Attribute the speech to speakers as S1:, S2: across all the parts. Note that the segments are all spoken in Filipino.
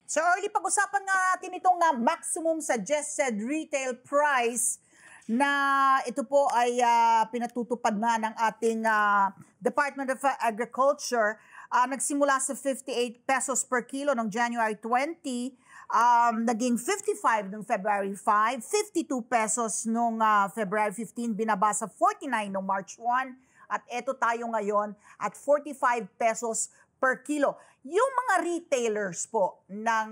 S1: So early, pag-usapan nga natin itong maximum suggested retail price na ito po ay pinatutupad na ng ating Department of Agriculture. Nagsimula sa 58 pesos per kilo noong January 20, naging 55 noong February 5, 52 pesos noong February 15, binaba sa 49 noong March 1, at eto tayo ngayon at 45 pesos per kilo. Yung mga retailers po ng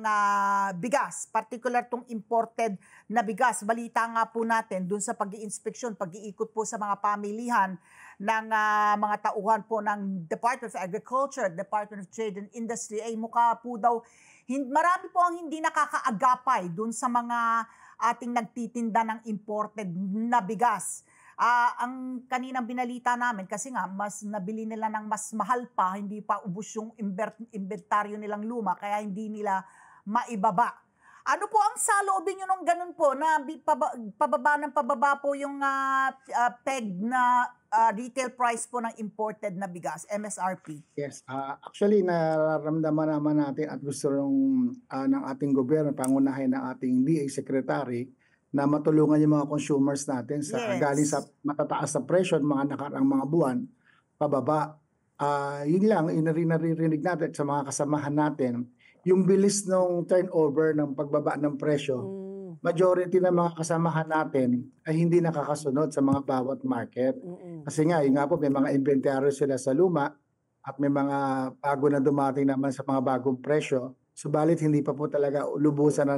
S1: bigas, particular tong imported na bigas, balita nga po natin dun sa pag-iinspeksyon, pag-iikot po sa mga pamilihan ng mga tauhan po ng Department of Agriculture, Department of Trade and Industry, ay mukha po daw, marami po ang hindi nakakaagapay dun sa mga ating nagtitinda ng imported na bigas. Ang kaninang binalita namin, kasi nga mas nabili nila ng mas mahal pa, hindi pa ubos yung inventaryo nilang luma, kaya hindi nila maibaba. Ano po ang saloobin nyo nung ganun po, na pababa po yung peg na retail price po ng imported na bigas, MSRP?
S2: Yes, actually nararamdaman naman natin at gusto ng ating gobyerno, pangunahin ng ating DA Secretary, na matulungan yung mga consumers natin sa galing sa matataas na presyo mga nakaraang mga buwan pababa. Yun lang, naririnig natin sa mga kasamahan natin, yung bilis ng turnover ng pagbaba ng presyo. Majority ng mga kasamahan natin ay hindi nakakasunod sa mga bawat market. Kasi nga, yun nga po, may mga inventaryo sila sa luma at may mga bago na dumating naman sa mga bagong presyo. Subalit hindi pa po talaga lubusan na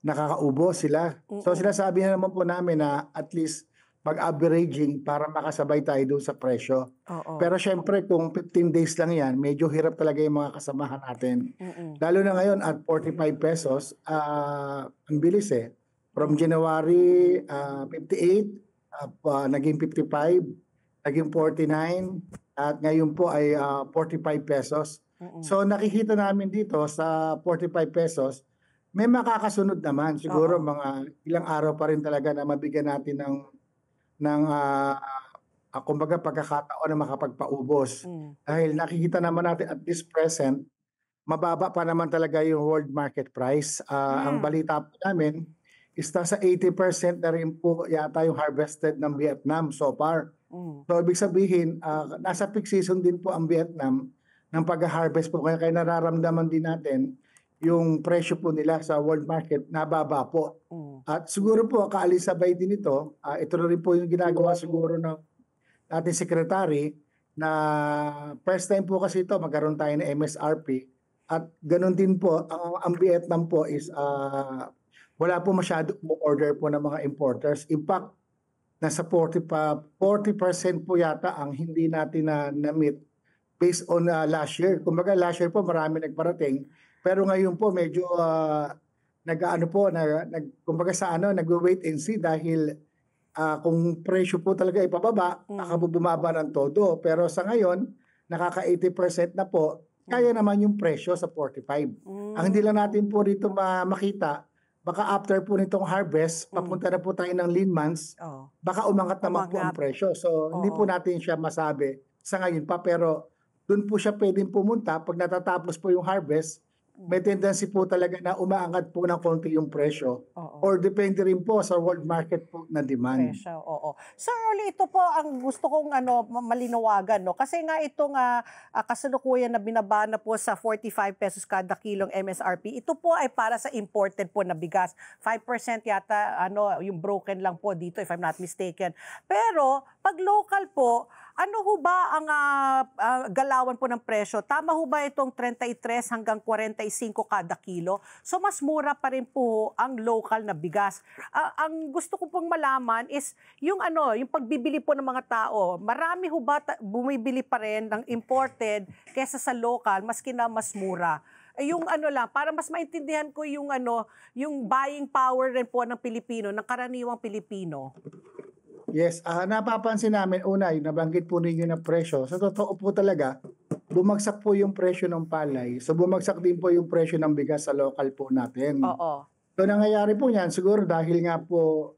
S2: nakakaubos sila. So sinasabi na naman po namin na at least mag-averaging para makasabay tayo doon sa presyo. Pero syempre kung 15 days lang yan, medyo hirap talaga yung mga kasamahan natin. Lalo na ngayon at 45 pesos, ang bilis eh. From January 58, naging 55, naging 49, at ngayon po ay 45 pesos. So nakikita namin dito sa 45 pesos, may makakasunod naman. Siguro mga ilang araw pa rin talaga na mabigyan natin ng kumbaga pagkakataon na makapagpaubos. Dahil nakikita naman natin at this present, mababa pa naman talaga yung world market price. Ang balita po namin is nasa 80% na rin po yata yung harvested ng Vietnam so far. So ibig sabihin, nasa peak season din po ang Vietnam ng pag-harvest po. Kaya nararamdaman din natin yung presyo po nila sa world market nababa po. At siguro po kaalisabay din ito, ito na rin po yung ginagawa siguro ng ating secretary, na first time po kasi ito magkaroon tayo ng MSRP, at ganun din po ang Vietnam po is wala po masyado order po ng mga importers. In fact, nasa 40% po yata ang hindi natin na-meet based on last year. Kumbaga last year po marami nagparating, pero ngayon po medyo kumbaga nag-wait and see, dahil kung presyo po talaga ipababa, baka bumaba ng todo. Pero sa ngayon, nakaka 80% na po, kaya naman yung presyo sa 45. Ang hindi lang natin po rito makita, baka after po nitong harvest, papunta na po tayo ng lean months, baka umangat naman po ang presyo. So hindi po natin siya masabi sa ngayon pa, pero doon po siya pwedeng pumunta pag natatapos po yung harvest. May tendency po talaga na umaangat po ng konti yung presyo, or depende rin po sa world market po na demand.
S1: Presyo, Sir Rolly, ito po ang gusto kong malinawagan, no? Kasi nga itong kasalukuyan na binaba na po sa 45 pesos kada kilong MSRP, ito po ay para sa imported po na bigas. 5% yata yung broken lang po dito, if I'm not mistaken. Pero pag local po, ano ho ba ang galawan po ng presyo? Tama ho ba itong 33 hanggang 45 kada kilo? So mas mura pa rin po ang local na bigas. Ang gusto ko pong malaman is yung yung pagbibili po ng mga tao. Marami ho ba bumibili pa rin ng imported kaysa sa local, maski na mas mura? Yung lang, para mas maintindihan ko yung yung buying power rin po ng Pilipino, ng karaniwang Pilipino.
S2: Yes, napapansin namin, una, yung nabanggit po ninyo na presyo. Sa totoo po talaga, bumagsak po yung presyo ng palay. So bumagsak din po yung presyo ng bigas sa local po natin. So nangyayari po yan, siguro dahil nga po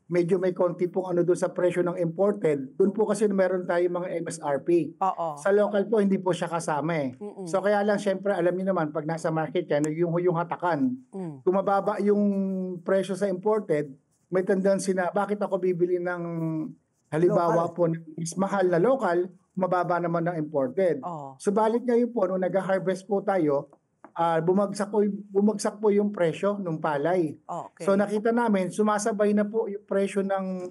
S2: medyo may konti pong ano doon sa presyo ng imported, doon po kasi meron tayong mga MSRP.
S1: Oo.
S2: Sa local po, hindi po siya kasama eh. So kaya lang, syempre, alam niyo naman, pag nasa market yan, yung hatakan, kung mababa yung presyo sa imported, may tendency na, bakit ako bibili ng, halimbawa po, mas mahal na local, mababa naman ng imported. Subalit ngayon po, nung nag-harvest po tayo, bumagsak po yung presyo ng palay.
S1: Okay.
S2: So nakita namin, sumasabay na po yung presyo ng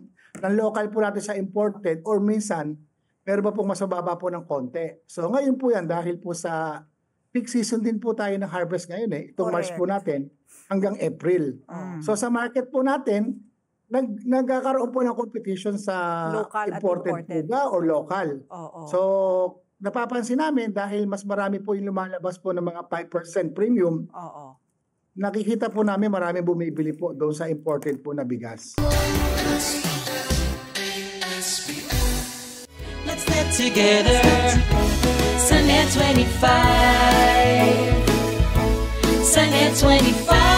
S2: local po natin sa imported or minsan, meron pa pong mas mababa po ng konti. So ngayon po yan, dahil po sa peak season din po tayo ng harvest ngayon eh. Itong March po natin hanggang April. So sa market po natin, nagkakaroon po ng competition sa
S1: local
S2: imported po ba or local. So napapansin namin dahil mas marami po yung lumalabas po ng mga 5% premium, nakikita po namin marami bumibili po doon sa imported po na bigas.
S3: Let's get together, Sunnet 25, Sunnet 25.